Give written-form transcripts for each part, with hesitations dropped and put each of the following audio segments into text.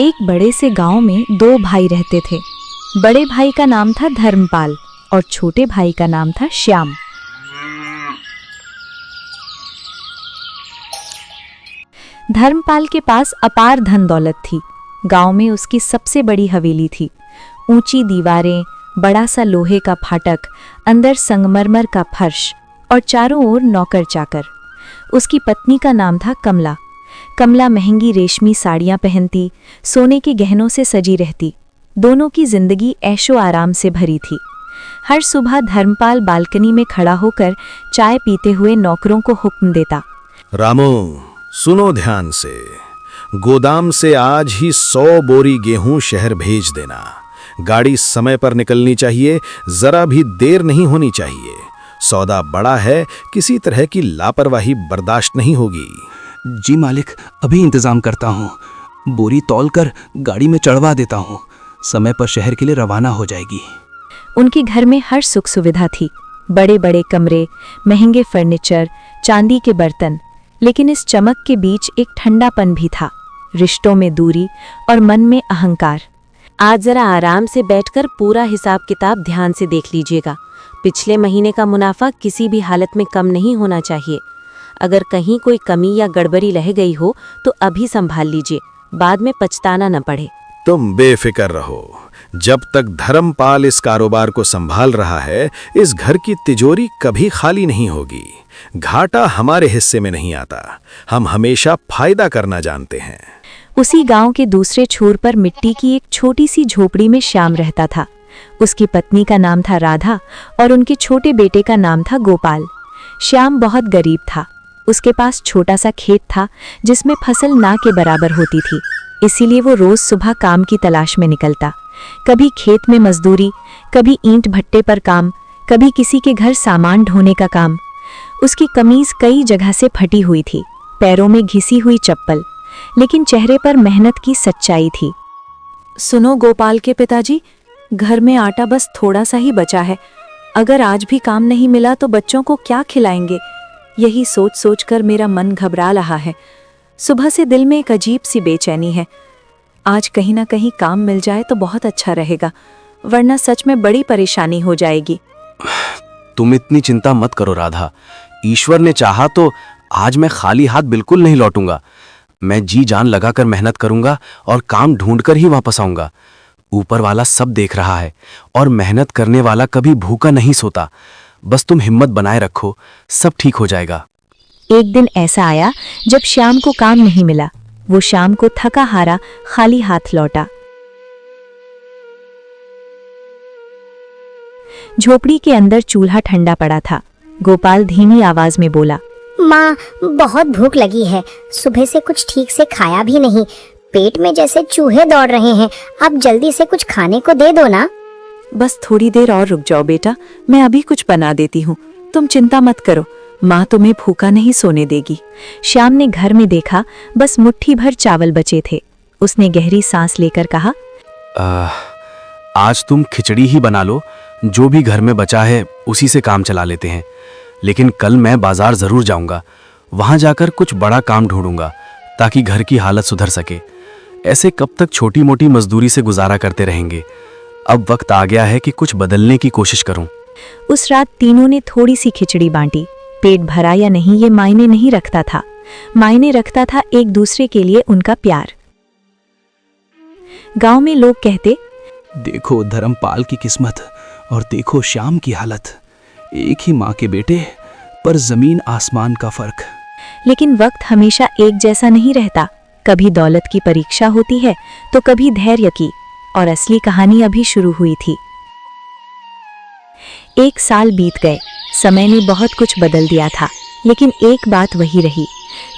एक बड़े से गांव में दो भाई रहते थे। बड़े भाई का नाम था धर्मपाल और छोटे भाई का नाम था श्याम। धर्मपाल के पास अपार धन दौलत थी। गांव में उसकी सबसे बड़ी हवेली थी। ऊंची दीवारें, बड़ा सा लोहे का फाटक, अंदर संगमरमर का फर्श और चारों ओर नौकर चाकर। उसकी पत्नी का नाम था कमला। कमला महंगी रेशमी साड़ियां पहनती, सोने के गहनों से सजी रहती। दोनों की जिंदगी ऐशो आराम से भरी थी। हर सुबह धर्मपाल बालकनी में खड़ा होकर चाय पीते हुए नौकरों को हुक्म देता, रामो सुनो ध्यान से, गोदाम से आज ही 100 बोरी गेहूं शहर भेज देना। गाड़ी समय पर निकलनी चाहिए, जरा भी देर नहीं होनी चाहिए। सौदा बड़ा है, किसी तरह की लापरवाही बर्दाश्त नहीं होगी। जी मालिक, अभी इंतजाम करता हूँ। बोरी तौल कर गाड़ी में चढ़वा देता हूँ। समय पर शहर के लिए रवाना हो जाएगी। उनके घर में हर सुख सुविधा थी। बड़े बड़े कमरे, महंगे फर्नीचर, चांदी के बर्तन। लेकिन इस चमक के बीच एक ठंडापन भी था, रिश्तों में दूरी और मन में अहंकार। आज जरा आराम से बैठकर पूरा हिसाब किताब ध्यान से देख लीजिएगा। पिछले महीने का मुनाफा किसी भी हालत में कम नहीं होना चाहिए। अगर कहीं कोई कमी या गड़बड़ी रह गई हो तो अभी संभाल लीजिए, बाद में पछताना न पड़े। तुम बेफिक्र रहो। जब तक धर्मपाल इस कारोबार को संभाल रहा है, इस घर की तिजोरी कभी खाली नहीं होगी। घाटा हमारे हिस्से में नहीं आता। हम हमेशा फायदा करना जानते हैं। उसी गांव के दूसरे छोर पर मिट्टी की एक छोटी सी झोपड़ी में श्याम रहता था। उसकी पत्नी का नाम था राधा और उनके छोटे बेटे का नाम था गोपाल। श्याम बहुत गरीब था। उसके पास छोटा सा खेत था जिसमें फसल ना के बराबर होती थी, इसीलिए वो रोज सुबह काम की तलाश में निकलता। कभी खेत में मजदूरी, कभी ईंट भट्टे पर काम, कभी किसी के घर सामान ढोने का काम। उसकी कमीज कई जगह से फटी हुई थी, पैरों में घिसी हुई चप्पल, लेकिन चेहरे पर मेहनत की सच्चाई थी। सुनो गोपाल के पिताजी, घर में आटा बस थोड़ा सा ही बचा है। अगर आज भी काम नहीं मिला तो बच्चों को क्या खिलाएंगे? यही सोच सोच कर मेरा मन घबरा रहा है। सुबह से दिल में एक अजीब सी बेचैनी है। आज कहीं ना कहीं काम मिल जाए तो बहुत अच्छा रहेगा, वरना सच में बड़ी परेशानी हो जाएगी। तुम इतनी चिंता मत करो राधा। ईश्वर ने चाहा तो आज मैं खाली हाथ बिल्कुल नहीं लौटूंगा। मैं जी जान लगाकर मेहनत करूंगा और काम ढूंढकर ही वापस आऊंगा। ऊपर वाला सब देख रहा है और मेहनत करने वाला कभी भूखा नहीं सोता। बस तुम हिम्मत बनाए रखो, सब ठीक हो जाएगा। एक दिन ऐसा आया जब श्याम को काम नहीं मिला। वो शाम को थका हारा खाली हाथ लौटा। झोपड़ी के अंदर चूल्हा ठंडा पड़ा था। गोपाल धीमी आवाज में बोला, माँ, बहुत भूख लगी है। सुबह से कुछ ठीक से खाया भी नहीं। पेट में जैसे चूहे दौड़ रहे हैं। आप जल्दी से कुछ खाने को दे दो ना। बस थोड़ी देर और रुक जाओ बेटा, मैं अभी कुछ बना देती हूँ। तुम चिंता मत करो, माँ तुम्हें भूखा नहीं सोने देगी। श्याम ने घर में देखा, बस मुट्ठी भर चावल बचे थे। उसने गहरी सांस लेकर कहा, आज तुम खिचड़ी ही बना लो। जो भी घर में बचा है उसी से काम चला लेते हैं। लेकिन कल मैं बाजार जरूर जाऊंगा। वहां जाकर कुछ बड़ा काम ढूंढूंगा ताकि घर की हालत सुधर सके। ऐसे कब तक छोटी मोटी मजदूरी से गुजारा करते रहेंगे। अब वक्त आ गया है कि कुछ बदलने की कोशिश करूं। उस रात तीनों ने थोड़ी सी खिचड़ी बांटी। पेट भरा या नहीं ये मायने नहीं रखता था, मायने रखता था एक दूसरे के लिए उनका प्यार। गांव में लोग कहते, देखो धर्मपाल की किस्मत और देखो श्याम की हालत। एक ही माँ के बेटे, पर जमीन आसमान का फर्क। लेकिन वक्त हमेशा एक जैसा नहीं रहता। कभी दौलत की परीक्षा होती है तो कभी धैर्य की, और असली कहानी अभी शुरू हुई थी। 1 साल बीत गए। समय ने बहुत कुछ बदल दिया था, लेकिन एक बात वही रही।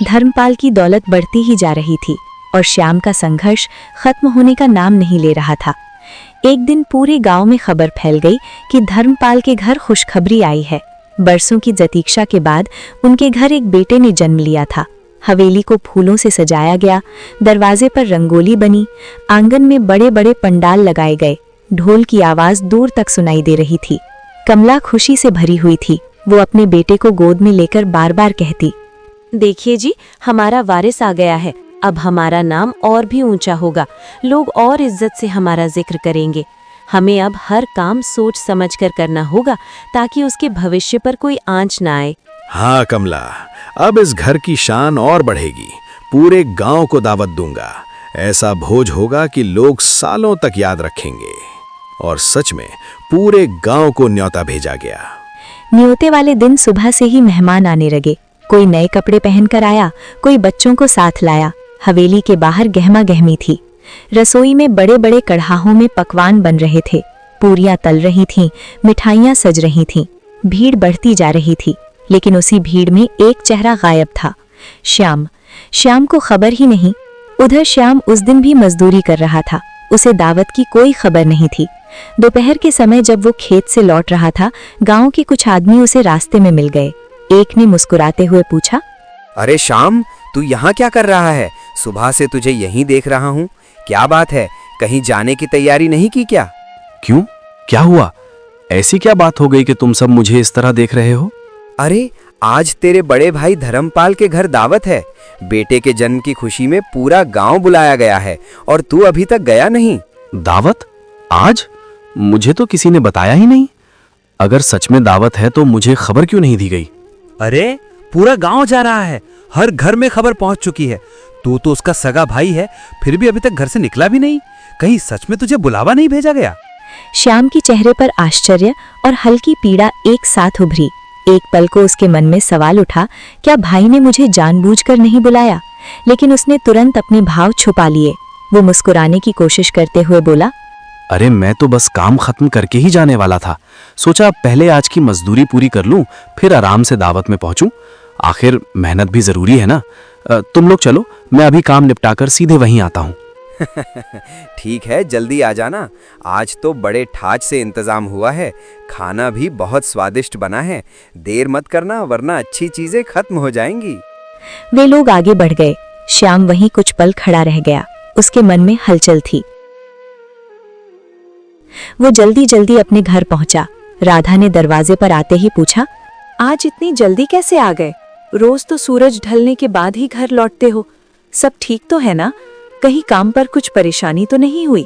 धर्मपाल की दौलत बढ़ती ही जा रही थी और श्याम का संघर्ष खत्म होने का नाम नहीं ले रहा था। एक दिन पूरे गांव में खबर फैल गई कि धर्मपाल के घर खुशखबरी आई है। बरसों की प्रतीक्षा के बाद उनके घर एक बेटे ने जन्म लिया था। हवेली को फूलों से सजाया गया, दरवाजे पर रंगोली बनी, आंगन में बड़े बड़े पंडाल लगाए गए। ढोल की आवाज दूर तक सुनाई दे रही थी। कमला खुशी से भरी हुई थी। वो अपने बेटे को गोद में लेकर बार बार कहती, देखिए जी, हमारा वारिस आ गया है। अब हमारा नाम और भी ऊंचा होगा, लोग और इज्जत से हमारा जिक्र करेंगे। हमें अब हर काम सोच समझकर करना होगा ताकि उसके भविष्य पर कोई आंच ना आए। हाँ कमला, अब इस घर की शान और बढ़ेगी। पूरे गांव को दावत दूंगा। ऐसा भोज होगा कि लोग सालों तक याद रखेंगे। और सच में पूरे गांव को न्योता भेजा गया। न्योते वाले दिन सुबह से ही मेहमान आने लगे। कोई नए कपड़े पहनकर आया, कोई बच्चों को साथ लाया। हवेली के बाहर गहमा गहमी थी। रसोई में बड़े बड़े कढ़ाहों में पकवान बन रहे थे। पूरियां तल रही थीं, मिठाइयां सज रही थीं। भीड़ बढ़ती जा रही थी, लेकिन उसी भीड़ में एक चेहरा गायब था। श्याम। श्याम को खबर ही नहीं। उधर श्याम उस दिन भी मजदूरी कर रहा था। उसे दावत की कोई खबर नहीं थी। दोपहर के समय जब वो खेत से लौट रहा था, गांव के कुछ आदमी उसे रास्ते में मिल गए। एक ने मुस्कुराते हुए पूछा, अरे श्याम, तू यहाँ क्या कर रहा है? सुबह से तुझे यहीं देख रहा हूँ। क्या बात है, कहीं जाने की तैयारी नहीं की क्या? क्यों, क्या हुआ? ऐसी क्या बात हो गई कि तुम सब मुझे इस तरह देख रहे हो? अरे आज तेरे बड़े भाई धर्मपाल के घर दावत है। बेटे के जन्म की खुशी में पूरा गांव बुलाया गया है और तू अभी तक गया नहीं। दावत? आज? मुझे तो किसी ने बताया ही नहीं। अगर सच में दावत है तो मुझे खबर क्यों नहीं दी गई? अरे पूरा गांव जा रहा है, हर घर में खबर पहुंच चुकी है। तू तो उसका सगा भाई है, फिर भी अभी तक घर से निकला भी नहीं। कहीं सच में तुझे बुलावा नहीं भेजा गया? श्याम के चेहरे पर आश्चर्य और हल्की पीड़ा एक साथ उभरी। एक पल को उसके मन में सवाल उठा, क्या भाई ने मुझे जानबूझकर नहीं बुलाया? लेकिन उसने तुरंत अपने भाव छुपा लिए। वो मुस्कुराने की कोशिश करते हुए बोला, अरे मैं तो बस काम खत्म करके ही जाने वाला था। सोचा पहले आज की मजदूरी पूरी कर लूं, फिर आराम से दावत में पहुंचूं। आखिर मेहनत भी जरूरी है ना। तुम लोग चलो, मैं अभी काम निपटाकर सीधे वहीं आता हूं। ठीक है, जल्दी आ जाना। आज तो बड़े ठाच से इंतजाम हुआ है। खाना भी बहुत स्वादिष्ट बना है। देर मत करना, वरना अच्छी चीजें खत्म हो जाएंगी। वे लोग आगे बढ़ गए। श्याम वहीं कुछ पल खड़ा रह गया। उसके मन में हलचल थी। वो जल्दी जल्दी अपने घर पहुंचा। राधा ने दरवाजे पर आते ही पूछा, आज इतनी जल्दी कैसे आ गए? रोज तो सूरज ढलने के बाद ही घर लौटते हो। सब ठीक तो है ना? कहीं काम पर कुछ परेशानी तो नहीं हुई?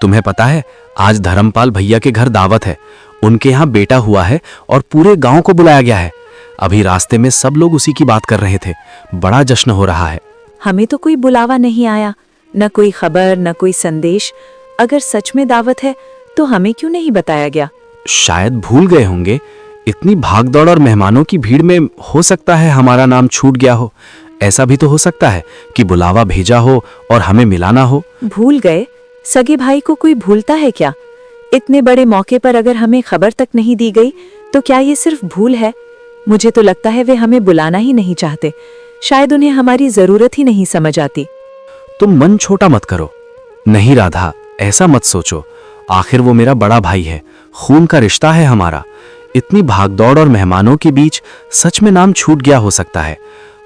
तुम्हें पता है, आज धर्मपाल भैया के घर दावत है। उनके यहाँ बेटा हुआ है और पूरे गांव को बुलाया गया है। अभी रास्ते में सब लोग उसी की बात कर रहे थे। बड़ा जश्न हो रहा है। हमें तो कोई बुलावा नहीं आया, न कोई खबर, न कोई संदेश। अगर सच में दावत है तो हमें क्यों नहीं बताया गया? शायद भूल गए होंगे। इतनी भागदौड़ और मेहमानों की भीड़ में हो सकता है हमारा नाम छूट गया हो। ऐसा भी तो हो सकता है कि बुलावा भेजा हो और हमें मिला ना हो। भूल गए? सगे भाई को कोई भूलता है क्या? इतने बड़े मौके पर अगर हमें खबर तक नहीं दी गई तो क्या ये सिर्फ भूल है? मुझे तो लगता है वे हमें बुलाना ही नहीं चाहते। शायद उन्हें हमारी जरूरत ही नहीं समझ आती। तुम मन छोटा मत करो। नहीं राधा, ऐसा मत सोचो। आखिर वो मेरा बड़ा भाई है, खून का रिश्ता है हमारा। इतनी भागदौड़ और मेहमानों के बीच सच में नाम छूट गया हो सकता है।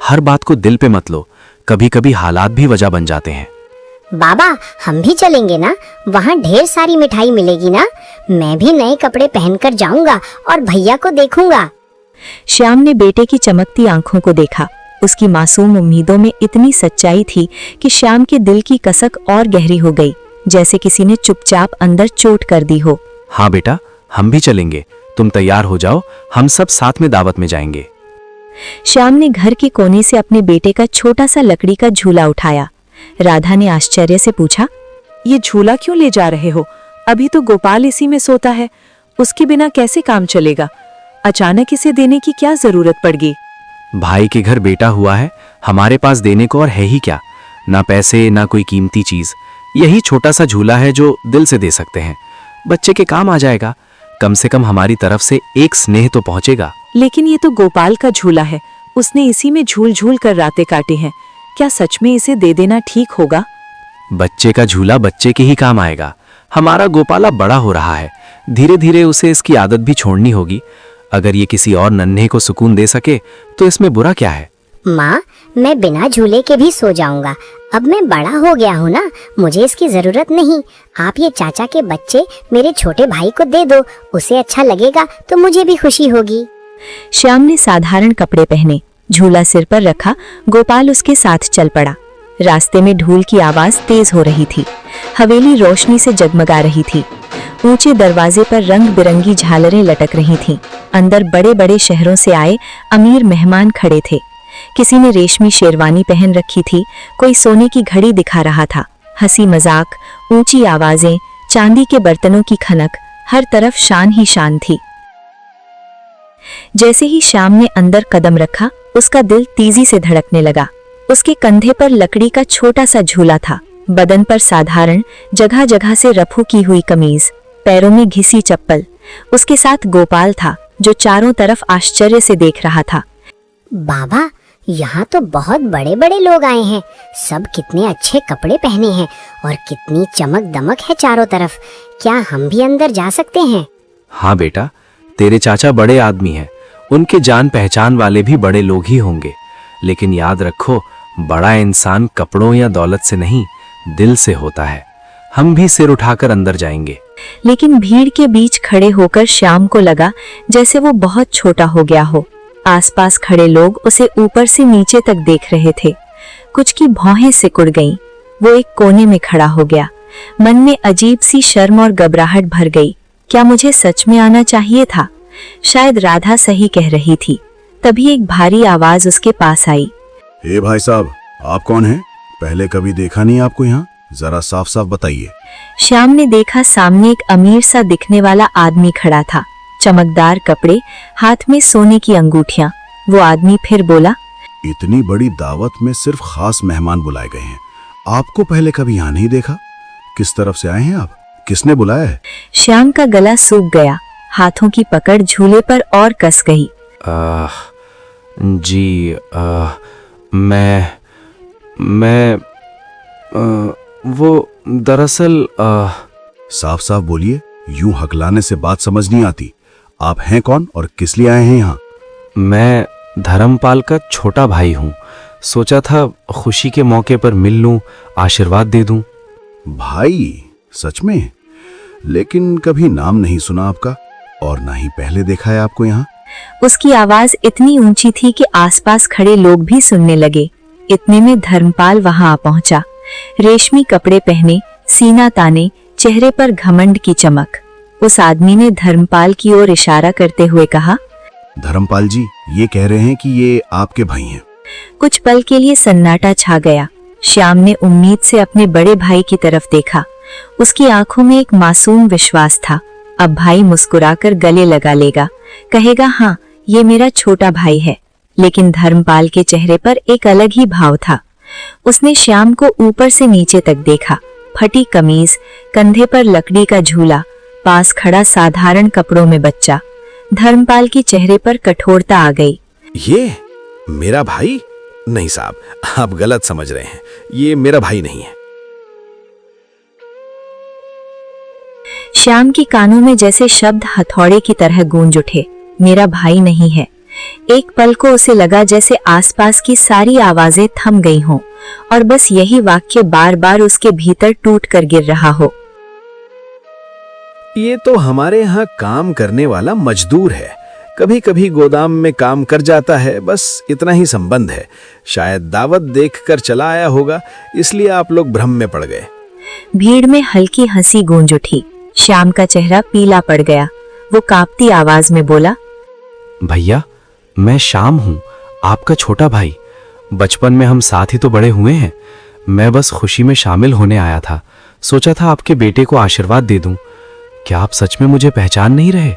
हर बात को दिल पे मत लो। कभी कभी हालात भी वजह बन जाते हैं। बाबा, हम भी चलेंगे ना? वहाँ ढेर सारी मिठाई मिलेगी ना? मैं भी नए कपड़े पहनकर जाऊंगा और भैया को देखूंगा। श्याम ने बेटे की चमकती आंखों को देखा। उसकी मासूम उम्मीदों में इतनी सच्चाई थी कि श्याम के दिल की कसक और गहरी हो गई, जैसे किसी ने चुपचाप अंदर चोट कर दी हो। हाँ बेटा, हम भी चलेंगे। तुम तैयार हो जाओ, हम सब साथ में दावत में जाएंगे। श्याम ने घर के कोने से अपने बेटे का छोटा सा लकड़ी का झूला उठाया। राधा ने आश्चर्य से पूछा, ये झूला क्यों ले जा रहे हो? अभी तो गोपाल इसी में सोता है। उसके बिना कैसे काम चलेगा? अचानक इसे देने की क्या जरूरत पड़ गई? भाई के घर बेटा हुआ है, हमारे पास देने को और है ही क्या? ना पैसे, ना कोई कीमती चीज। यही छोटा सा झूला है जो दिल से दे सकते हैं। बच्चे के काम आ जाएगा। कम से कम हमारी तरफ से एक स्नेह तो पहुंचेगा। लेकिन ये तो गोपाल का झूला है। उसने इसी में झूल झूल कर रातें काटी हैं। क्या सच में इसे दे देना ठीक होगा? बच्चे का झूला बच्चे के ही काम आएगा। हमारा गोपाला बड़ा हो रहा है, धीरे धीरे उसे इसकी आदत भी छोड़नी होगी। अगर ये किसी और नन्हे को सुकून दे सके तो इसमें बुरा क्या है? माँ, मैं बिना झूले के भी सो जाऊंगा। अब मैं बड़ा हो गया हूँ ना, मुझे इसकी जरूरत नहीं। आप ये चाचा के बच्चे मेरे छोटे भाई को दे दो। उसे अच्छा लगेगा तो मुझे भी खुशी होगी। श्याम ने साधारण कपड़े पहने, झूला सिर पर रखा। गोपाल उसके साथ चल पड़ा। रास्ते में ढूल की आवाज तेज हो रही थी। हवेली रोशनी से जगमगा रही थी। ऊंचे दरवाजे पर रंग बिरंगी झालरें लटक रही थीं। अंदर बड़े बड़े शहरों से आए अमीर मेहमान खड़े थे। किसी ने रेशमी शेरवानी पहन रखी थी, कोई सोने की घड़ी दिखा रहा था। हंसी मजाक, ऊंची आवाजें, चांदी के बर्तनों की खनक, हर तरफ शान ही शान थी। जैसे ही श्याम ने अंदर कदम रखा, उसका दिल तेजी से धड़कने लगा। उसके कंधे पर लकड़ी का छोटा सा झूला था, बदन पर साधारण जगह जगह से रफू की हुई कमीज, पैरों में घिसी चप्पल। उसके साथ गोपाल था, जो चारों तरफ आश्चर्य से देख रहा था। बाबा, यहाँ तो बहुत बड़े बड़े लोग आए हैं। सब कितने अच्छे कपड़े पहने हैं और कितनी चमक दमक है चारों तरफ। क्या हम भी अंदर जा सकते हैं? हाँ बेटा, तेरे चाचा बड़े आदमी हैं, उनके जान पहचान वाले भी बड़े लोग ही होंगे। लेकिन याद रखो, बड़ा इंसान कपड़ों या दौलत से नहीं, दिल से होता है। हम भी सिर उठाकर अंदर जाएंगे। लेकिन भीड़ के बीच खड़े होकर श्याम को लगा जैसे वो बहुत छोटा हो गया हो। आसपास खड़े लोग उसे ऊपर से नीचे तक देख रहे थे। कुछ की भौहें सिकुड़ गईं। वो एक कोने में खड़ा हो गया। मन में अजीब सी शर्म और घबराहट भर गई। क्या मुझे सच में आना चाहिए था? शायद राधा सही कह रही थी। तभी एक भारी आवाज उसके पास आई। ए भाई साहब, आप कौन हैं? पहले कभी देखा नहीं आपको यहाँ, जरा साफ साफ बताइए। श्याम ने देखा सामने एक अमीर सा दिखने वाला आदमी खड़ा था। चमकदार कपड़े, हाथ में सोने की अंगूठियां। वो आदमी फिर बोला, इतनी बड़ी दावत में सिर्फ खास मेहमान बुलाए गए हैं। आपको पहले कभी यहाँ नहीं देखा। किस तरफ से आए हैं आप? किसने बुलाया है? श्याम का गला सूख गया। हाथों की पकड़ झूले पर और कस गई। जी, मैं वो दरअसल साफ साफ बोलिए, यूं हकलाने से बात समझ नहीं आती। आप हैं कौन और किस लिए आए हैं यहाँ? मैं धर्मपाल का छोटा भाई हूँ। सोचा था खुशी के मौके पर मिल लूं, आशीर्वाद दे दूं। भाई? सच में? लेकिन कभी नाम नहीं सुना आपका और ना ही पहले देखा है आपको यहाँ। उसकी आवाज इतनी ऊंची थी कि आसपास खड़े लोग भी सुनने लगे। इतने में धर्मपाल वहां आ पहुंचा। रेशमी कपड़े पहने, सीना ताने, चेहरे पर घमंड की चमक। उस आदमी ने धर्मपाल की ओर इशारा करते हुए कहा, धर्मपाल जी, ये कह रहे हैं कि ये आपके भाई हैं। कुछ पल के लिए सन्नाटा छा गया। श्याम ने उम्मीद से अपने बड़े भाई की तरफ देखा। उसकी आंखों में एक मासूम विश्वास था। अब भाई मुस्कुराकर गले लगा लेगा, कहेगा, हाँ, ये मेरा छोटा भाई है। लेकिन धर्मपाल के चेहरे पर एक अलग ही भाव था। उसने श्याम को ऊपर से नीचे तक देखा। फटी कमीज, कंधे पर लकड़ी का झूला, पास खड़ा साधारण कपड़ों में बच्चा। धर्मपाल की चेहरे पर कठोरता आ गई। ये मेरा भाई? नहीं साहब, आप गलत समझ रहे हैं। ये मेरा भाई नहीं है। श्याम के कानों में जैसे शब्द हथौड़े की तरह गूंज उठे। मेरा भाई नहीं है। एक पल को उसे लगा जैसे आसपास की सारी आवाजें थम गई हों और बस यही वाक्य बार बार उसके भीतर टूट कर गिर रहा हो। ये तो हमारे यहाँ काम करने वाला मजदूर है। कभी कभी गोदाम में काम कर जाता है, बस इतना ही संबंध है। शायद दावत देखकर चला आया होगा, इसलिए आप लोग भ्रम में पड़ गए। भीड़ में हल्की हंसी गूंज उठी। श्याम का चेहरा पीला पड़ गया। वो कांपती आवाज में बोला, भैया, मैं श्याम हूँ, आपका छोटा भाई। बचपन में हम साथ ही तो बड़े हुए हैं। मैं बस खुशी में शामिल होने आया था। सोचा था आपके बेटे को आशीर्वाद दे दूं। क्या आप सच में मुझे पहचान नहीं रहे?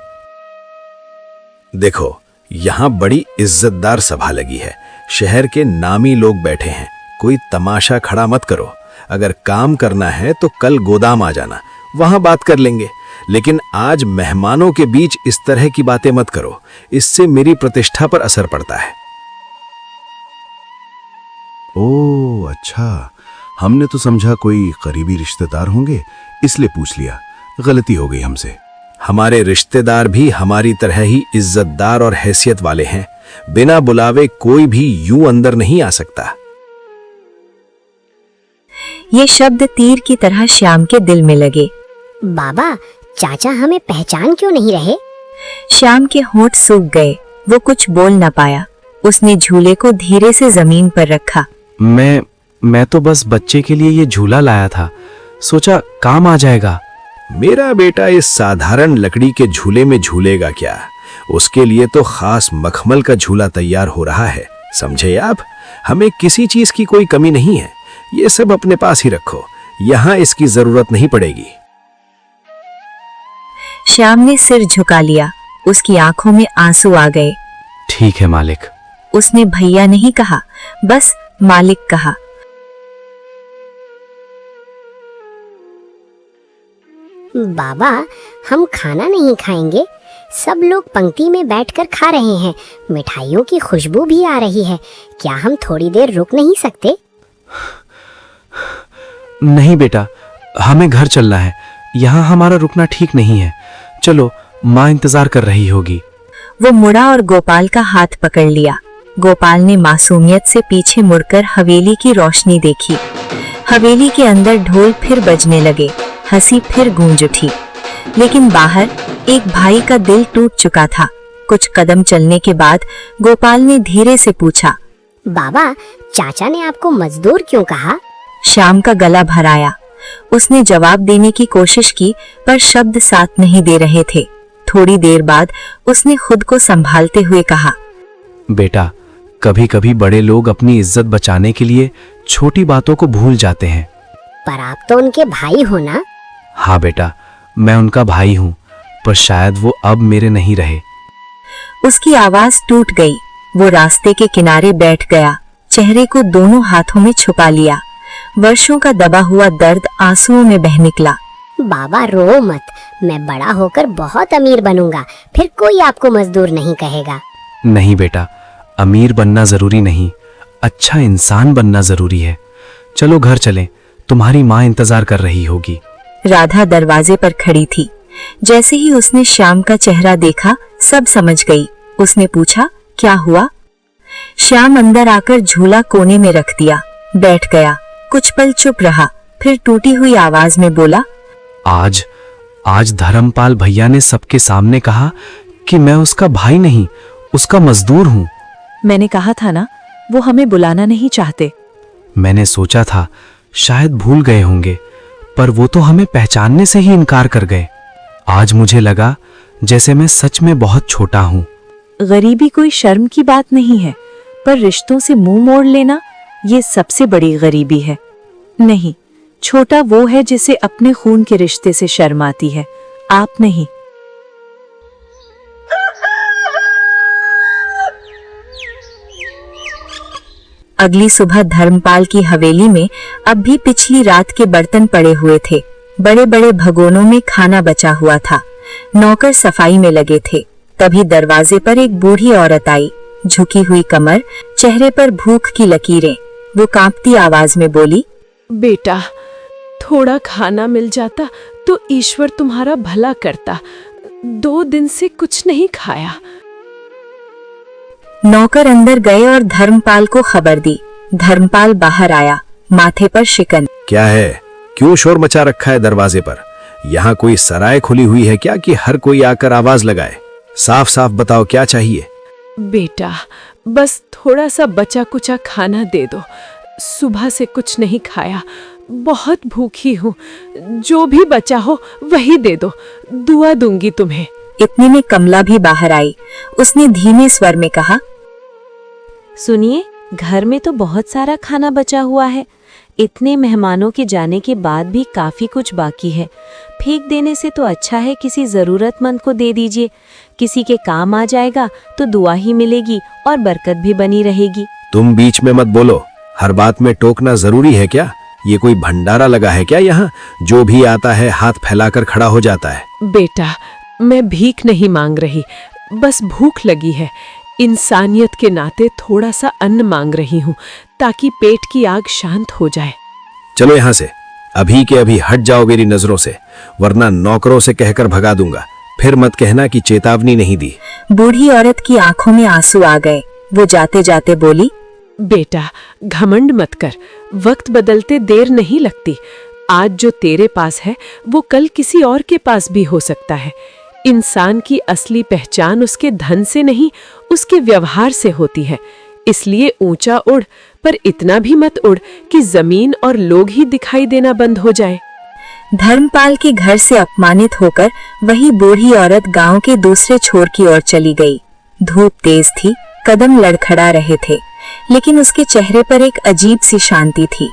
देखो, यहाँ बड़ी इज्जतदार सभा लगी है। शहर के नामी लोग बैठे हैं। कोई तमाशा खड़ा मत करो। अगर काम करना है तो कल गोदाम आ जाना, वहां बात कर लेंगे। लेकिन आज मेहमानों के बीच इस तरह की बातें मत करो। इससे मेरी प्रतिष्ठा पर असर पड़ता है। ओह अच्छा, हमने तो समझा कोई करीबी रिश्तेदार होंगे, इसलिए पूछ लिया। गलती हो गई हमसे। हमारे रिश्तेदार भी हमारी तरह ही इज्जतदार और हैसियत वाले हैं। बिना बुलावे कोई भी यूं अंदर नहीं आ सकता। ये शब्द तीर की तरह श्याम के दिल में लगे। बाबा, चाचा हमें पहचान क्यों नहीं रहे? श्याम के होंठ सूख गए। वो कुछ बोल न पाया। उसने झूले को धीरे से जमीन पर रखा। मैं तो बस बच्चे के लिए ये झूला लाया था, सोचा काम आ जाएगा। मेरा बेटा इस साधारण लकड़ी के झूले में झूलेगा क्या? उसके लिए तो खास मखमल का झूला तैयार हो रहा है, समझे आप? हमें किसी चीज की कोई कमी नहीं है, ये सब अपने पास ही रखो, यहाँ इसकी जरूरत नहीं पड़ेगी। श्याम ने सिर झुका लिया, उसकी आंखों में आंसू आ गए। ठीक है मालिक। उसने भैया नहीं कहा, बस मालिक कहा। बाबा, हम खाना नहीं खाएंगे? सब लोग पंक्ति में बैठकर खा रहे हैं, मिठाइयों की खुशबू भी आ रही है। क्या हम थोड़ी देर रुक नहीं सकते? नहीं बेटा, हमें घर चलना है, यहाँ हमारा रुकना ठीक नहीं है। चलो, माँ इंतजार कर रही होगी। वो मुड़ा और गोपाल का हाथ पकड़ लिया। गोपाल ने मासूमियत से पीछे मुड़कर हवेली की रोशनी देखी। हवेली के अंदर ढोल फिर बजने लगे, हंसी फिर गूंज उठी। लेकिन बाहर एक भाई का दिल टूट चुका था। कुछ कदम चलने के बाद गोपाल ने धीरे से पूछा, बाबा, चाचा ने आपको मजदूर क्यों कहा? श्याम का गला भर आया। उसने जवाब देने की कोशिश की, पर शब्द साथ नहीं दे रहे थे। थोड़ी देर बाद उसने खुद को संभालते हुए कहा, बेटा, कभी कभी बड़े लोग अपनी इज्जत बचाने के लिए छोटी बातों को भूल जाते हैं। पर आप तो उनके भाई हो ना? हाँ बेटा, मैं उनका भाई हूँ, पर शायद वो अब मेरे नहीं रहे। उसकी आवाज टूट गई। वो रास्ते के किनारे बैठ गया, चेहरे को दोनों हाथों में छुपा लिया। वर्षों का दबा हुआ दर्द आंसुओं में बह निकला। बाबा, रो मत, मैं बड़ा होकर बहुत अमीर बनूंगा, फिर कोई आपको मजदूर नहीं कहेगा। नहीं बेटा, अमीर बनना जरूरी नहीं, अच्छा इंसान बनना जरूरी है। चलो घर चलें, तुम्हारी माँ इंतजार कर रही होगी। राधा दरवाजे पर खड़ी थी। जैसे ही उसने श्याम का चेहरा देखा, सब समझ गई। उसने पूछा, क्या हुआ? श्याम अंदर आकर झूला कोने में रख दिया, बैठ गया। कुछ पल चुप रहा, फिर टूटी हुई आवाज में बोला, आज धर्मपाल भैया ने सबके सामने कहा कि मैं उसका भाई नहीं, उसका मजदूर हूँ। मैंने कहा था ना, वो हमें बुलाना नहीं चाहते। मैंने सोचा था शायद भूल गए होंगे, पर वो तो हमें पहचानने से ही इनकार कर गए। आज मुझे लगा जैसे मैं सच में बहुत छोटा हूँ। गरीबी कोई शर्म की बात नहीं है, पर रिश्तों से मुंह मोड़ लेना, ये सबसे बड़ी गरीबी है। नहीं, छोटा वो है जिसे अपने खून के रिश्ते से शर्म आती है, आप नहीं। अगली सुबह धर्मपाल की हवेली में अब भी पिछली रात के बर्तन पड़े हुए थे। बड़े बड़े भगोनों में खाना बचा हुआ था। नौकर सफाई में लगे थे। तभी दरवाजे पर एक बूढ़ी औरत आई, झुकी हुई कमर, चेहरे पर भूख की लकीरें। वो कांपती आवाज में बोली, बेटा, थोड़ा खाना मिल जाता तो ईश्वर तुम्हारा भला करता। 2 दिन से कुछ नहीं खाया। नौकर अंदर गए और धर्मपाल को खबर दी। धर्मपाल बाहर आया, माथे पर शिकन। क्या है? क्यों शोर मचा रखा है दरवाजे पर? यहाँ कोई सराय खुली हुई है क्या कि हर कोई आकर आवाज लगाए? साफ साफ बताओ, क्या चाहिए? बेटा, बस थोड़ा सा बचा कुचा खाना दे दो। सुबह से कुछ नहीं खाया, बहुत भूखी हूँ। जो भी बचा हो वही दे दो, दुआ दूंगी तुम्हें। इतने में कमला भी बाहर आई। उसने धीमे स्वर में कहा, सुनिए, घर में तो बहुत सारा खाना बचा हुआ है। इतने मेहमानों के जाने के बाद भी काफी कुछ बाकी है। फेंक देने से तो अच्छा है किसी जरूरतमंद को दे दीजिए। किसी के काम आ जाएगा तो दुआ ही मिलेगी और बरकत भी बनी रहेगी। तुम बीच में मत बोलो, हर बात में टोकना जरूरी है क्या? ये कोई भंडारा लगा है क्या यहाँ? जो भी आता है हाथ फैलाकर खड़ा हो जाता है। बेटा, मैं भीख नहीं मांग रही, बस भूख लगी है। इंसानियत के नाते थोड़ा सा अन्न मांग रही हूँ, ताकि पेट की आग शांत हो जाए। चलो यहाँ से, अभी के अभी हट जाओ मेरी नजरों से, वरना नौकरों से कहकर भगा दूंगा। फिर मत कहना कि चेतावनी नहीं दी। बूढ़ी औरत की आंखों में आंसू आ गए। वो जाते जाते बोली, बेटा, घमंड मत कर, वक्त बदलते देर नहीं लगती। आज जो तेरे पास है वो कल किसी और के पास भी हो सकता है। इंसान की असली पहचान उसके धन से नहीं, उसके व्यवहार से होती है। इसलिए ऊंचा उड़, पर इतना भी मत उड़ कि जमीन और लोग ही दिखाई देना बंद हो जाए। धर्मपाल के घर से अपमानित होकर वही बूढ़ी औरत गांव के दूसरे छोर की ओर चली गई। धूप तेज थी, कदम लड़खड़ा रहे थे, लेकिन उसके चेहरे पर एक अजीब सी शांति थी।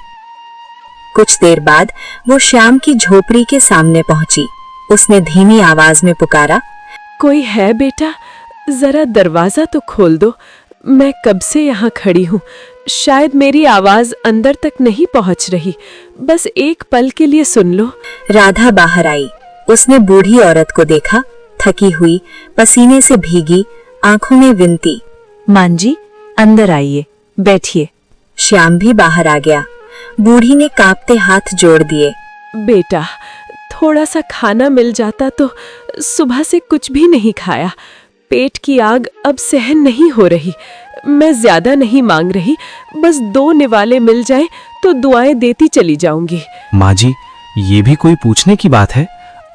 कुछ देर बाद वो श्याम की झोपड़ी के सामने पहुंची। उसने धीमी आवाज में पुकारा, कोई है बेटा? जरा दरवाजा तो खोल दो। मैं कब से यहाँ खड़ी हूँ, शायद मेरी आवाज अंदर तक नहीं पहुँच रही। बस एक पल के लिए सुन लो। राधा बाहर आई। उसने बूढ़ी औरत को देखा, थकी हुई, पसीने से भीगी, आंखों में विनती, मां जी, अंदर आइए, बैठिए। श्याम भी बाहर आ गया। बूढ़ी ने कांपते हाथ जोड़ दिए। बेटा, थोड़ा सा खाना मिल जाता तो। सुबह से कुछ भी नहीं खाया। पेट की आग अब सहन नहीं हो रही। मैं ज्यादा नहीं मांग रही, बस 2 निवाले मिल जाए तो दुआएं देती चली जाऊंगी। माँ जी, ये भी कोई पूछने की बात है?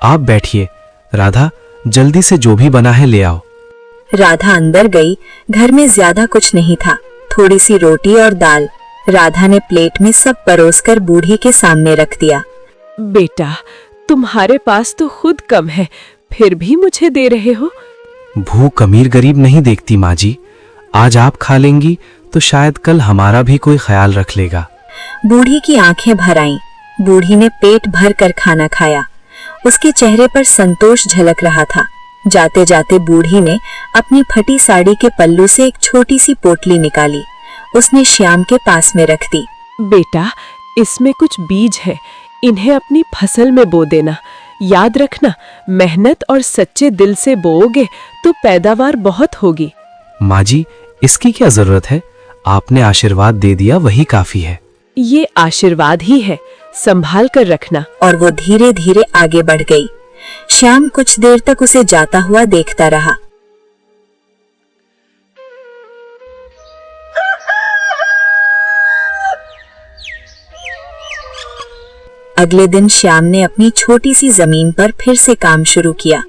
आप बैठिए। राधा, जल्दी से जो भी बना है ले आओ। राधा अंदर गई। घर में ज्यादा कुछ नहीं था, थोड़ी सी रोटी और दाल। राधा ने प्लेट में सब परोसकर बूढ़ी के सामने रख दिया। बेटा, तुम्हारे पास तो खुद कम है, फिर भी मुझे दे रहे हो। भूख अमीर गरीब नहीं देखती माँ जी। आज आप खा लेंगी तो शायद कल हमारा भी कोई ख्याल रख लेगा। बूढ़ी की आंखें भर आईं। बूढ़ी ने पेट भर कर खाना खाया। उसके चेहरे पर संतोष झलक रहा था। जाते जाते बूढ़ी ने अपनी फटी साड़ी के पल्लू से एक छोटी सी पोटली निकाली। उसने श्याम के पास में रख दी। बेटा, इसमें कुछ बीज है, इन्हें अपनी फसल में बो देना। याद रखना, मेहनत और सच्चे दिल से बोओगे तो पैदावार बहुत होगी। माँ जी, इसकी क्या जरूरत है? आपने आशीर्वाद दे दिया, वही काफी है। ये आशीर्वाद ही है, संभाल कर रखना। और वो धीरे धीरे आगे बढ़ गई। श्याम कुछ देर तक उसे जाता हुआ देखता रहा। अगले दिन श्याम ने अपनी छोटी सी जमीन पर फिर से काम शुरू किया।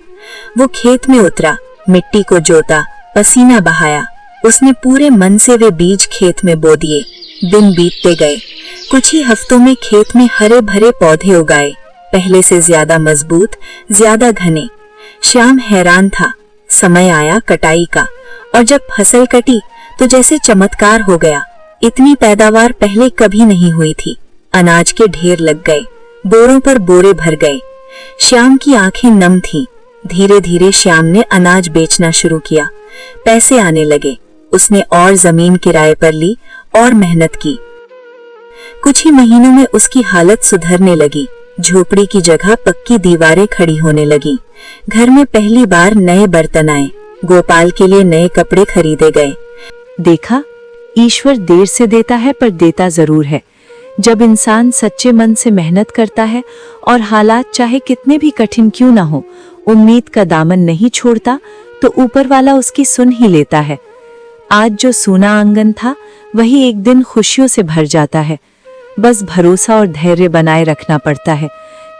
वो खेत में उतरा, मिट्टी को जोता, पसीना बहाया। उसने पूरे मन से वे बीज खेत में बो दिए। दिन बीतते गए। कुछ ही हफ्तों में खेत में हरे भरे पौधे उगाए, पहले से ज्यादा मजबूत, ज्यादा घने। श्याम हैरान था। समय आया कटाई का, और जब फसल कटी तो जैसे चमत्कार हो गया। इतनी पैदावार पहले कभी नहीं हुई थी। अनाज के ढेर लग गए, बोरों पर बोरे भर गए। श्याम की आंखें नम थीं। धीरे धीरे श्याम ने अनाज बेचना शुरू किया। पैसे आने लगे। उसने और जमीन किराए पर ली और मेहनत की। कुछ ही महीनों में उसकी हालत सुधरने लगी। झोपड़ी की जगह पक्की दीवारें खड़ी होने लगी। घर में पहली बार नए बर्तन आए। गोपाल के लिए नए कपड़े खरीदे गए। देखा, ईश्वर देर से देता है पर देता जरूर है। जब इंसान सच्चे मन से मेहनत करता है और हालात चाहे कितने भी कठिन क्यों ना हो, उम्मीद का दामन नहीं छोड़ता, तो ऊपर वाला उसकी सुन ही लेता है। आज जो सूना आंगन था, वही एक दिन खुशियों से भर जाता है। बस भरोसा और धैर्य बनाए रखना पड़ता है,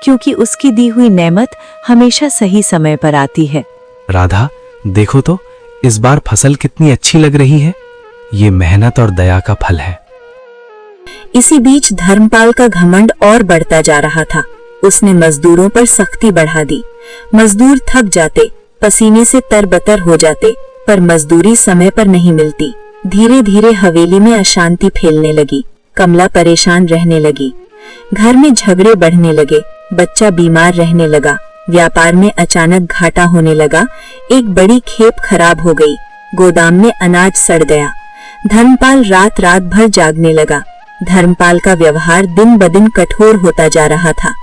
क्योंकि उसकी दी हुई नेमत हमेशा सही समय पर आती है। राधा, देखो तो इस बार फसल कितनी अच्छी लग रही है। ये मेहनत और दया का फल है। इसी बीच धर्मपाल का घमंड और बढ़ता जा रहा था। उसने मजदूरों पर सख्ती बढ़ा दी। मजदूर थक जाते, पसीने से तरबतर हो जाते, पर मजदूरी समय पर नहीं मिलती। धीरे धीरे हवेली में अशांति फैलने लगी। कमला परेशान रहने लगी। घर में झगड़े बढ़ने लगे। बच्चा बीमार रहने लगा। व्यापार में अचानक घाटा होने लगा। एक बड़ी खेप खराब हो गई। गोदाम में अनाज सड़ गया। धर्मपाल रात रात भर जागने लगा। धर्मपाल का व्यवहार दिन ब दिन कठोर होता जा रहा था।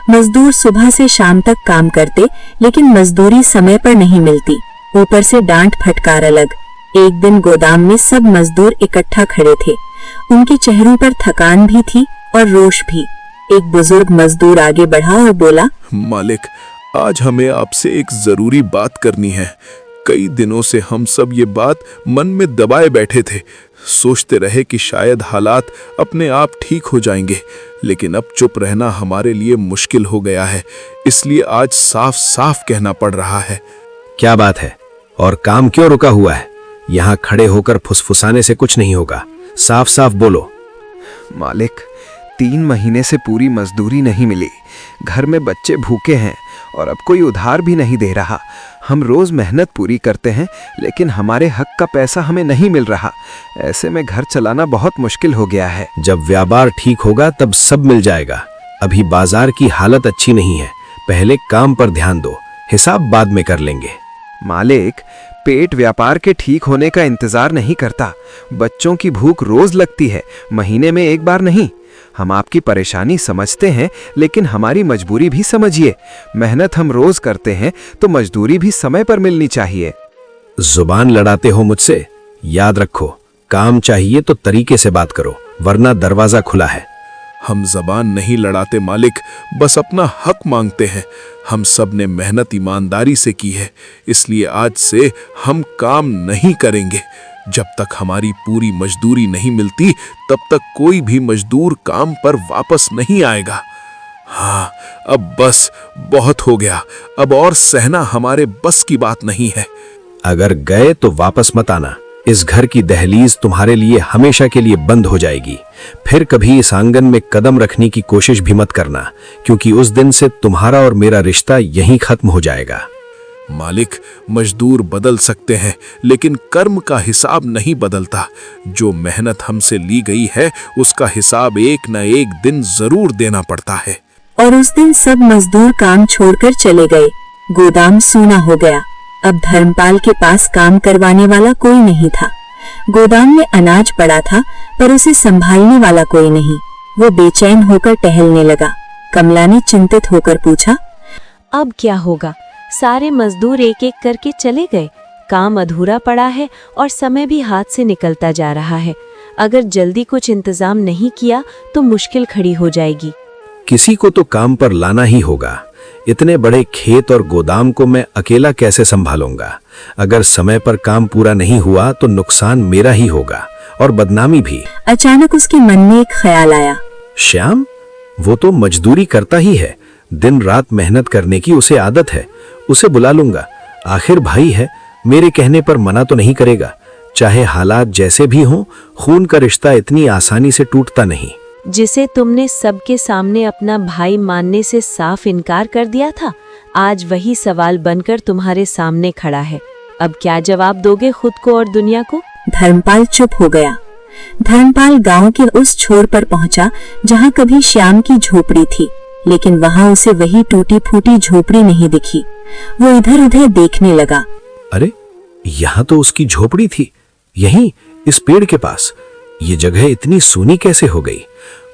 मजदूर सुबह से शाम तक काम करते, लेकिन मजदूरी समय पर नहीं मिलती। ऊपर से डांट फटकार अलग। एक दिन गोदाम में सब मजदूर इकट्ठा खड़े थे। उनके चेहरों पर थकान भी थी और रोष भी। एक बुजुर्ग मजदूर आगे बढ़ा और बोला, मालिक, आज हमें आपसे एक जरूरी बात करनी है। कई दिनों से हम सब ये बात मन में दबाए बैठे थे। सोचते रहे कि शायद हालात अपने आप ठीक हो जाएंगे, लेकिन अब चुप रहना हमारे लिए मुश्किल हो गया है। इसलिए आज साफ साफ कहना पड़ रहा है। क्या बात है और काम क्यों रुका हुआ है? यहाँ खड़े होकर फुसफुसाने से कुछ नहीं होगा। साफ साफ बोलो। मालिक, 3 महीने से पूरी मजदूरी नहीं मिली। घर में बच्चे भूखे हैं और अब कोई उधार भी नहीं दे रहा। हम रोज मेहनत पूरी करते हैं, लेकिन हमारे हक का पैसा हमें नहीं मिल रहा। ऐसे में घर चलाना बहुत मुश्किल हो गया है। जब व्यापार ठीक होगा तब सब मिल जाएगा। अभी बाजार की हालत अच्छी नहीं है। पहले काम पर ध्यान दो, हिसाब बाद में कर लेंगे। मालिक, पेट व्यापार के ठीक होने का इंतजार नहीं करता। बच्चों की भूख रोज लगती है, महीने में एक बार नहीं। हम आपकी परेशानी समझते हैं, लेकिन हमारी मजबूरी भी समझिए। मेहनत हम रोज करते हैं तो मजदूरी भी समय पर मिलनी चाहिए। जुबान लड़ाते हो मुझसे? याद रखो, काम चाहिए तो तरीके से बात करो, वरना दरवाजा खुला है। हम जबान नहीं लड़ाते मालिक, बस अपना हक मांगते हैं। हम सब ने मेहनत ईमानदारी से की है, इसलिए आज से हम काम नहीं करेंगे। जब तक हमारी पूरी मजदूरी नहीं मिलती तब तक कोई भी मजदूर काम पर वापस नहीं आएगा। हाँ, अब बस बहुत हो गया। अब और सहना हमारे बस की बात नहीं है। अगर गए तो वापस मत आना। इस घर की दहलीज तुम्हारे लिए हमेशा के लिए बंद हो जाएगी। फिर कभी इस आंगन में कदम रखने की कोशिश भी मत करना, क्योंकि उस दिन से तुम्हारा और मेरा रिश्ता यहीं खत्म हो जाएगा। मालिक, मजदूर बदल सकते हैं, लेकिन कर्म का हिसाब नहीं बदलता। जो मेहनत हमसे ली गई है उसका हिसाब एक न एक दिन जरूर देना पड़ता है। और उस दिन सब मजदूर काम छोड़कर चले गए। गोदाम सूना हो गया। अब धर्मपाल के पास काम करवाने वाला कोई नहीं था। गोदाम में अनाज पड़ा था, पर उसे संभालने वाला कोई नहीं। वो बेचैन होकर टहलने लगा। कमला ने चिंतित होकर पूछा, अब क्या होगा? सारे मजदूर एक एक करके चले गए। काम अधूरा पड़ा है और समय भी हाथ से निकलता जा रहा है। अगर जल्दी कुछ इंतजाम नहीं किया तो मुश्किल खड़ी हो जाएगी। किसी को तो काम पर लाना ही होगा। इतने बड़े खेत और गोदाम को मैं अकेला कैसे संभालूंगा? अगर समय पर काम पूरा नहीं हुआ तो नुकसान मेरा ही होगा और बदनामी भी। अचानक उसके मन में एक ख्याल आया। श्याम, वो तो मजदूरी करता ही है। दिन रात मेहनत करने की उसे आदत है। उसे बुला लूंगा। आखिर भाई है, मेरे कहने पर मना तो नहीं करेगा। चाहे हालात जैसे भी हों, खून का रिश्ता इतनी आसानी से टूटता नहीं। जिसे तुमने सबके सामने अपना भाई मानने से साफ इनकार कर दिया था, आज वही सवाल बनकर तुम्हारे सामने खड़ा है। अब क्या जवाब दोगे खुद को और दुनिया को? धर्मपाल चुप हो गया। धर्मपाल गांव के उस छोर पर पहुंचा जहां कभी श्याम की झोपड़ी थी, लेकिन वहां उसे वही टूटी फूटी झोपड़ी नहीं दिखी। वो इधर उधर देखने लगा। अरे, यहाँ तो उसकी झोपड़ी थी, यहीं इस पेड़ के पास। ये जगह इतनी सूनी कैसे हो गई?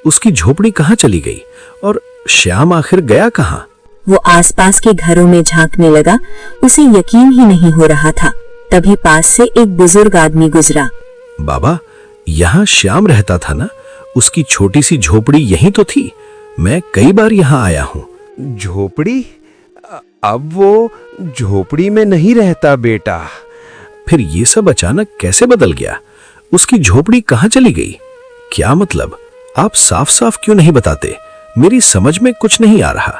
उसकी झोपड़ी कहाँ चली गई? और श्याम आखिर गया कहाँ? वो आसपास के घरों में झांकने लगा। उसे यकीन ही नहीं हो रहा था। तभी पास से एक बुजुर्ग आदमी गुजरा। बाबा, यहाँ श्याम रहता था ना? उसकी छोटी सी झोपड़ी यहीं तो थी। मैं कई बार यहाँ आया हूँ। झोपड़ी? अब वो झोपड़ी में नहीं रहता बेटा। फिर ये सब अचानक कैसे बदल गया? उसकी झोपड़ी कहाँ चली गई? क्या मतलब? आप साफ साफ क्यों नहीं बताते? मेरी समझ में कुछ नहीं आ रहा।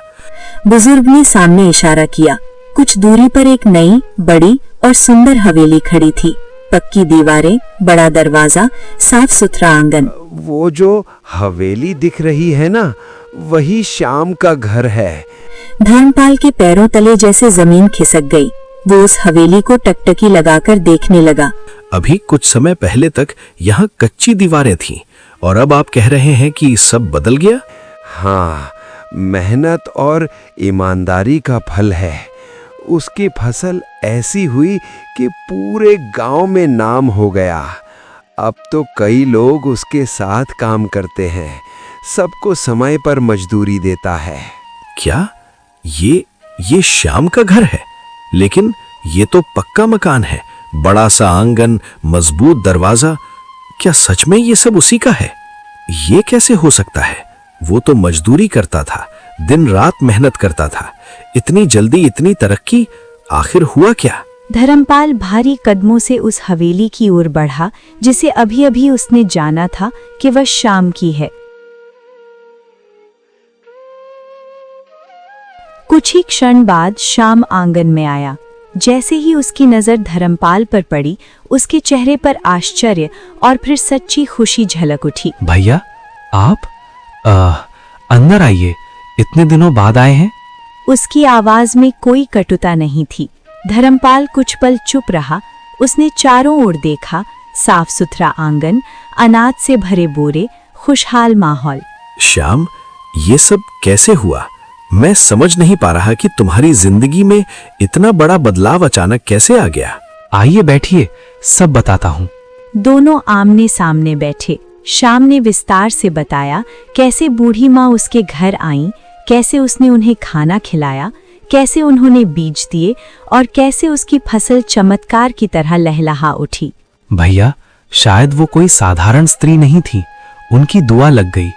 बुजुर्ग ने सामने इशारा किया। कुछ दूरी पर एक नई, बड़ी और सुंदर हवेली खड़ी थी। पक्की दीवारें, बड़ा दरवाजा, साफ सुथरा आंगन। वो जो हवेली दिख रही है ना, वही श्याम का घर है। धर्मपाल के पैरों तले जैसे जमीन खिसक गई। वो उस हवेली को टकटकी लगाकर देखने लगा। अभी कुछ समय पहले तक यहाँ कच्ची दीवारें थीं, और अब आप कह रहे हैं कि सब बदल गया? हाँ, मेहनत और ईमानदारी का फल है। उसकी फसल ऐसी हुई कि पूरे गांव में नाम हो गया। अब तो कई लोग उसके साथ काम करते हैं। सबको समय पर मजदूरी देता है। क्या ये श्याम का घर है? लेकिन ये तो पक्का मकान है, बड़ा सा आंगन, मजबूत दरवाजा। क्या सच में ये सब उसी का है? ये कैसे हो सकता है? वो तो मजदूरी करता था, दिन रात मेहनत करता था। इतनी जल्दी इतनी तरक्की, आखिर हुआ क्या? धर्मपाल भारी कदमों से उस हवेली की ओर बढ़ा जिसे अभी अभी उसने जाना था कि वह श्याम की है। कुछ ही क्षण बाद श्याम आंगन में आया। जैसे ही उसकी नजर धर्मपाल पर पड़ी, उसके चेहरे पर आश्चर्य और फिर सच्ची खुशी झलक उठी। भैया आप अंदर आइए, इतने दिनों बाद आए हैं। उसकी आवाज में कोई कटुता नहीं थी। धर्मपाल कुछ पल चुप रहा। उसने चारों ओर देखा, साफ सुथरा आंगन, अनाज से भरे बोरे, खुशहाल माहौल। श्याम, ये सब कैसे हुआ? मैं समझ नहीं पा रहा कि तुम्हारी जिंदगी में इतना बड़ा बदलाव अचानक कैसे आ गया। आइए बैठिए, सब बताता हूँ। दोनों आमने सामने बैठे। श्याम ने विस्तार से बताया कैसे बूढ़ी माँ उसके घर आई, कैसे उसने उन्हें खाना खिलाया, कैसे उन्होंने बीज दिए और कैसे उसकी फसल चमत्कार की तरह लहलहा उठी। भैया, शायद वो कोई साधारण स्त्री नहीं थी, उनकी दुआ लग गई।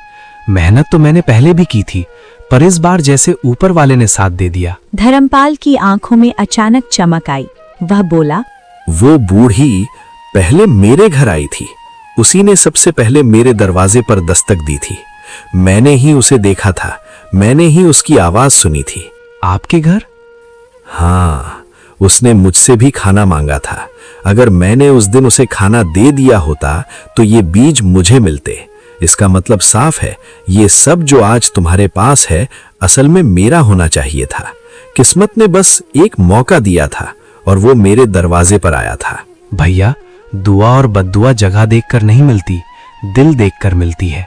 मेहनत तो मैंने पहले भी की थी, पर इस बार जैसे ऊपर वाले ने साथ दे दिया। धर्मपाल की आंखों में अचानक चमक आई। वह बोला, वो बूढ़ी पहले मेरे घर आई थी, उसी ने सबसे पहले मेरे दरवाजे पर दस्तक दी थी। मैंने ही उसे देखा था, मैंने ही उसकी आवाज सुनी थी। आपके घर? हाँ, उसने मुझसे भी खाना मांगा था। अगर मैंने उस दिन उसे खाना दे दिया होता तो ये बीज मुझे मिलते। इसका मतलब साफ है, ये सब जो आज तुम्हारे पास है असल में मेरा होना चाहिए था। किस्मत ने बस एक मौका दिया था और वो मेरे दरवाजे पर आया था। भैया, दुआ और बद्दुआ जगह देखकर नहीं मिलती, दिल देखकर मिलती है।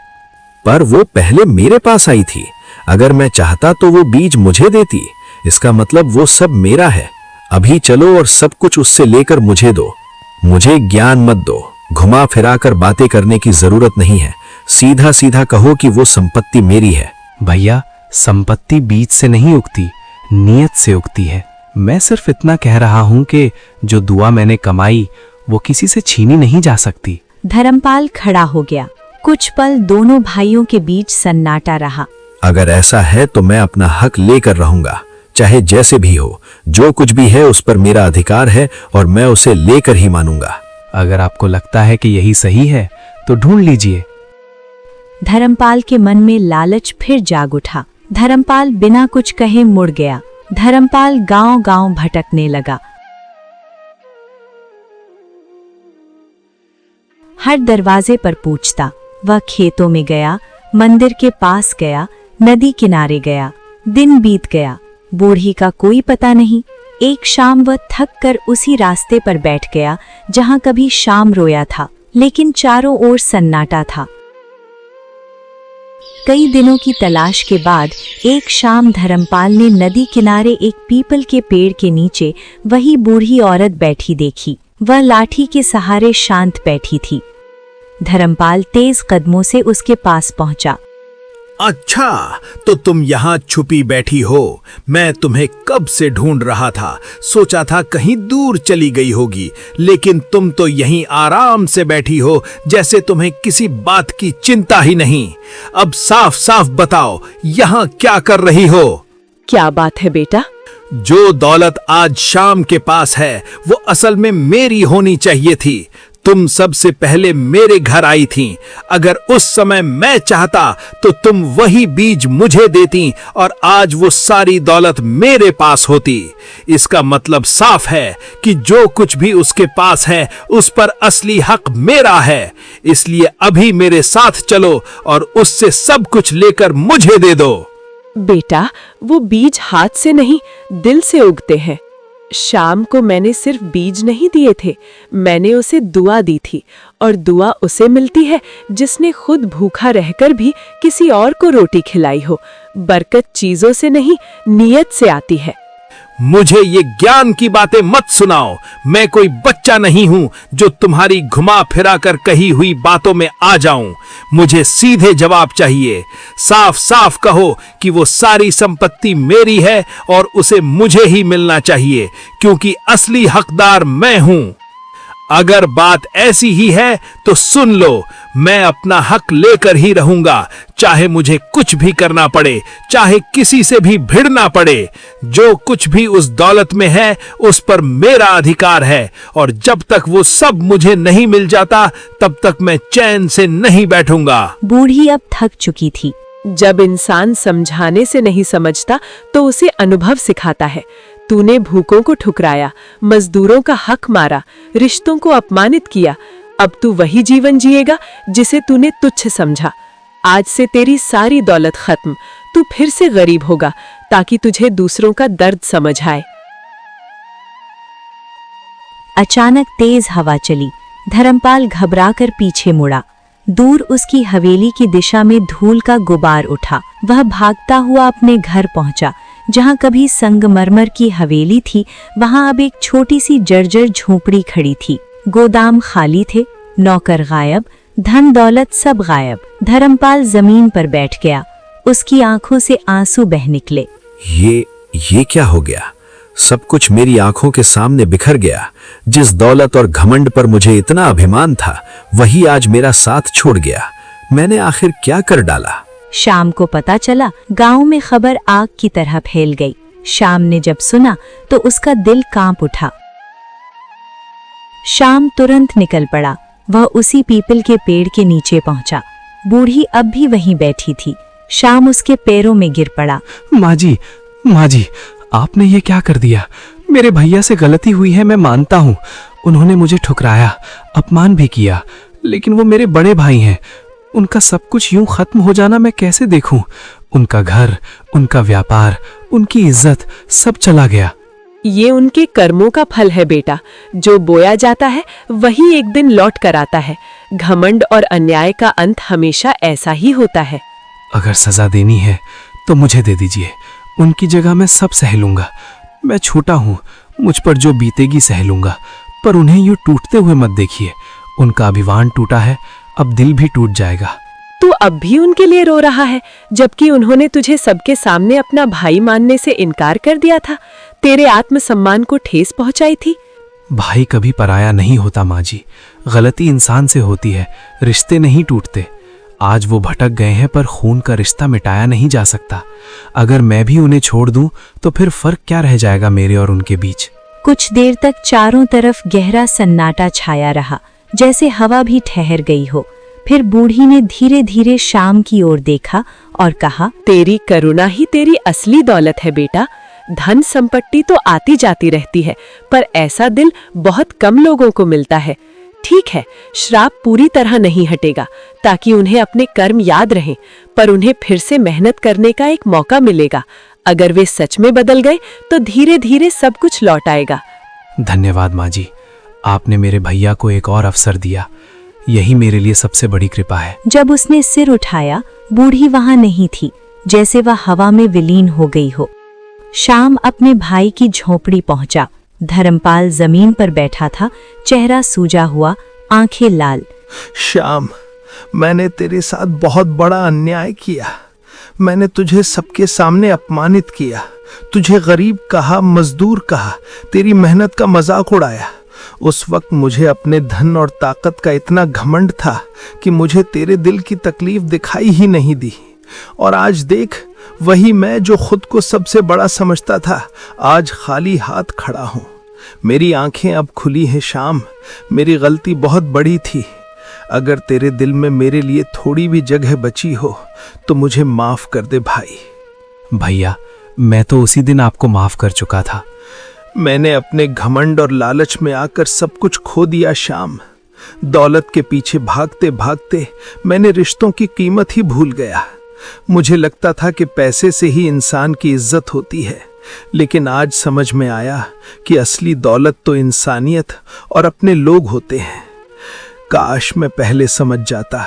पर वो पहले मेरे पास आई थी। अगर मैं चाहता तो वो बीज मुझे देती। इसका मतलब वो सब मेरा है। अभी चलो और सब कुछ उससे लेकर मुझे दो। मुझे ज्ञान मत दो, घुमा फिरा कर बातें करने की जरूरत नहीं है। सीधा सीधा कहो कि वो संपत्ति मेरी है। भैया, संपत्ति बीज से नहीं उगती, नियत से उगती है। मैं सिर्फ इतना कह रहा हूं कि जो दुआ मैंने कमाई वो किसी से छीनी नहीं जा सकती। धर्मपाल खड़ा हो गया। कुछ पल दोनों भाइयों के बीच सन्नाटा रहा। अगर ऐसा है तो मैं अपना हक लेकर रहूंगा, चाहे जैसे भी हो। जो कुछ भी है उस पर मेरा अधिकार है और मैं उसे लेकर ही मानूंगा। अगर आपको लगता है कि यही सही है तो ढूंढ लीजिए। धर्मपाल के मन में लालच फिर जाग उठा। धर्मपाल बिना कुछ कहे मुड़ गया। धर्मपाल गांव-गांव भटकने लगा। हर दरवाजे पर पूछता। वह खेतों में गया, मंदिर के पास गया, नदी किनारे गया। दिन बीत गया, बूढ़ी का कोई पता नहीं। एक शाम वह थक कर उसी रास्ते पर बैठ गया जहां कभी शाम रोया था, लेकिन चारों ओर सन्नाटा था। कई दिनों की तलाश के बाद एक शाम धर्मपाल ने नदी किनारे एक पीपल के पेड़ के नीचे वही बूढ़ी औरत बैठी देखी। वह लाठी के सहारे शांत बैठी थी। धर्मपाल तेज कदमों से उसके पास पहुंचा। अच्छा, तो तुम यहाँ छुपी बैठी हो। मैं तुम्हें कब से ढूंढ रहा था। सोचा था कहीं दूर चली गई होगी, लेकिन तुम तो यहीं आराम से बैठी हो, जैसे तुम्हें किसी बात की चिंता ही नहीं। अब साफ साफ बताओ, यहाँ क्या कर रही हो? क्या बात है बेटा? जो दौलत आज शाम के पास है वो असल में मेरी होनी चाहिए थी। तुम सबसे पहले मेरे घर आई थीं। अगर उस समय मैं चाहता तो तुम वही बीज मुझे देती और आज वो सारी दौलत मेरे पास होती। इसका मतलब साफ है कि जो कुछ भी उसके पास है उस पर असली हक मेरा है। इसलिए अभी मेरे साथ चलो और उससे सब कुछ लेकर मुझे दे दो। बेटा, वो बीज हाथ से नहीं, दिल से उगते हैं। शाम को मैंने सिर्फ बीज नहीं दिए थे, मैंने उसे दुआ दी थी, और दुआ उसे मिलती है जिसने खुद भूखा रहकर भी किसी और को रोटी खिलाई हो। बरकत चीजों से नहीं, नियत से आती है। मुझे ये ज्ञान की बातें मत सुनाओ। मैं कोई बच्चा नहीं हूँ जो तुम्हारी घुमा फिरा कर कही हुई बातों में आ जाऊं। मुझे सीधे जवाब चाहिए। साफ साफ कहो कि वो सारी संपत्ति मेरी है और उसे मुझे ही मिलना चाहिए, क्योंकि असली हकदार मैं हूँ। अगर बात ऐसी ही है तो सुन लो, मैं अपना हक लेकर ही रहूंगा, चाहे मुझे कुछ भी करना पड़े, चाहे किसी से भी भिड़ना पड़े। जो कुछ भी उस दौलत में है उस पर मेरा अधिकार है, और जब तक वो सब मुझे नहीं मिल जाता तब तक मैं चैन से नहीं बैठूंगा। बूढ़ी अब थक चुकी थी। जब इंसान समझाने से नहीं समझता तो उसे अनुभव सिखाता है। तूने भूखों को ठुकराया, मजदूरों का हक मारा, रिश्तों को अपमानित किया। अब तू वही जीवन जिएगा जिसे तूने तुच्छ समझा। आज से तेरी सारी दौलत खत्म, तू फिर से गरीब होगा ताकि तुझे दूसरों का दर्द समझ आए। अचानक तेज हवा चली। धर्मपाल घबराकर पीछे मुड़ा। दूर उसकी हवेली की दिशा में धूल का गुबार उठा। वह भागता हुआ अपने घर पहुंचा। जहां कभी संगमरमर की हवेली थी, वहां अब एक छोटी सी जर्जर झोपड़ी खड़ी थी। गोदाम खाली थे, नौकर गायब, धन दौलत सब गायब। धर्मपाल जमीन पर बैठ गया। उसकी आंखों से आंसू बह निकले। ये क्या हो गया? सब कुछ मेरी आंखों के सामने बिखर गया। जिस दौलत और घमंड पर मुझे इतना अभिमान था, वही आज मेरा साथ छोड़ गया। मैंने आखिर क्या कर डाला? शाम को पता चला। गांव में खबर आग की तरह फैल गई। शाम ने जब सुना तो उसका दिल कांप उठा। शाम तुरंत निकल पड़ा। वह उसी पीपल के पेड़ के नीचे पहुंचा। बूढ़ी अब भी वहीं बैठी थी। शाम उसके पैरों में गिर पड़ा। माँ जी, आपने ये क्या कर दिया? मेरे भैया से गलती हुई है, मैं मानता हूँ। उन्होंने मुझे ठुकराया, अपमान भी किया, लेकिन वो मेरे बड़े भाई हैं। उनका सब कुछ यूं खत्म हो जाना मैं कैसे देखूं? उनका घर, उनका व्यापार, उनकी इज्जत सब चला गया। ये उनके कर्मों का फल है बेटा। जो बोया जाता है वही एक दिन लौट कर आता है। घमंड और अन्याय का अंत हमेशा ऐसा ही होता है। अगर सजा देनी है तो मुझे दे दीजिए। उनकी जगह मैं सब सह लूंगा। मैं छोटा हूँ, मुझ पर जो बीतेगी सह लूंगा, पर उन्हें यूं टूटते हुए मत देखिए। उनका अभिमान टूटा है, अब दिल भी टूट जाएगा। तू अब भी उनके लिए रो रहा है, जबकि उन्होंने तुझे सबके सामने अपना भाई मानने से इनकार कर दिया था, तेरे आत्मसम्मान को ठेस पहुंचाई थी। भाई कभी पराया नहीं होता माँ जी। गलती इंसान से होती है, रिश्ते नहीं टूटते। आज वो भटक गए हैं, पर खून का रिश्ता मिटाया नहीं जा सकता। अगर मैं भी उन्हें छोड़ दूं तो फिर फर्क क्या रह जाएगा मेरे और उनके बीच? कुछ देर तक चारों तरफ गहरा सन्नाटा छाया रहा, जैसे हवा भी ठहर गई हो। फिर बूढ़ी ने धीरे धीरे शाम की ओर देखा और कहा, तेरी करुणा ही तेरी असली दौलत है बेटा। धन संपत्ति तो आती जाती रहती है, पर ऐसा दिल बहुत कम लोगों को मिलता है। ठीक है, श्राप पूरी तरह नहीं हटेगा, ताकि उन्हें अपने कर्म याद रहें, पर उन्हें फिर से मेहनत करने का एक मौका मिलेगा। अगर वे सच में बदल गए तो धीरे धीरे सब कुछ लौट आएगा। धन्यवाद माँ जी, आपने मेरे भैया को एक और अवसर दिया। यही मेरे लिए सबसे बड़ी कृपा है। जब उसने सिर उठाया, बूढ़ी वहां नहीं थी, जैसे वह हवा में विलीन हो गई हो। शाम अपने भाई की झोपड़ी पहुंचा। धर्मपाल जमीन पर बैठा था, चेहरा सूजा हुआ, आंखें लाल। श्याम, मैंने तेरे साथ बहुत बड़ा अन्याय किया। मैंने तुझे सबके सामने अपमानित किया, तुझे गरीब कहा, मजदूर कहा, तेरी मेहनत का मजाक उड़ाया। उस वक्त मुझे अपने धन और ताकत का इतना घमंड था कि मुझे तेरे दिल की तकलीफ दिखाई ही नहीं दी। और आज देख, वही मैं जो खुद को सबसे बड़ा समझता था, आज खाली हाथ खड़ा हूं। मेरी आंखें अब खुली हैं श्याम। मेरी गलती बहुत बड़ी थी। अगर तेरे दिल में मेरे लिए थोड़ी भी जगह बची हो तो मुझे माफ कर दे भाई। भैया, मैं तो उसी दिन आपको माफ कर चुका था। मैंने अपने घमंड और लालच में आकर सब कुछ खो दिया श्याम। दौलत के पीछे भागते भागते मैंने रिश्तों की कीमत ही भूल गया। मुझे लगता था कि पैसे से ही इंसान की इज्जत होती है, लेकिन आज समझ में आया कि असली दौलत तो इंसानियत और अपने लोग होते हैं। काश मैं पहले समझ जाता।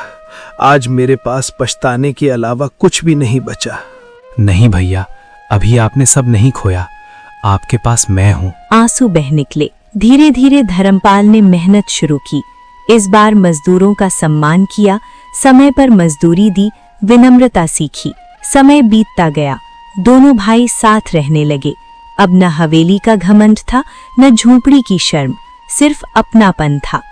आज मेरे पास पछताने के अलावा कुछ भी नहीं बचा। नहीं भैया, अभी आपने सब नहीं खोया, आपके पास मैं हूँ। आंसू बह निकले। धीरे धीरे धर्मपाल ने मेहनत शुरू की। इस बार मजदूरों का सम्मान किया, समय पर मजदूरी दी, विनम्रता सीखी। समय बीतता गया, दोनों भाई साथ रहने लगे। अब न हवेली का घमंड था, न झोपड़ी की शर्म, सिर्फ अपनापन था।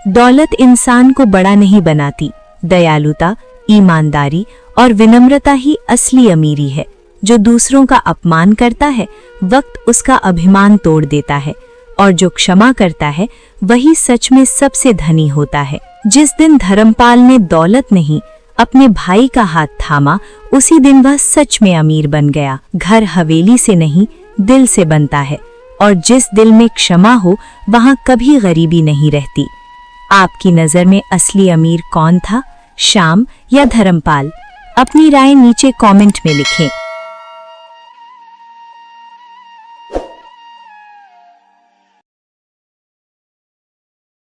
दौलत इंसान को बड़ा नहीं बनाती, दयालुता, ईमानदारी और विनम्रता ही असली अमीरी है। जो दूसरों का अपमान करता है, वक्त उसका अभिमान तोड़ देता है, और जो क्षमा करता है वही सच में सबसे धनी होता है। जिस दिन धर्मपाल ने दौलत नहीं, अपने भाई का हाथ थामा, उसी दिन वह सच में अमीर बन गया। घर हवेली से नहीं, दिल से बनता है, और जिस दिल में क्षमा हो वहां कभी गरीबी नहीं रहती। आपकी नजर में असली अमीर कौन था, श्याम या धर्मपाल? अपनी राय नीचे कमेंट में लिखें।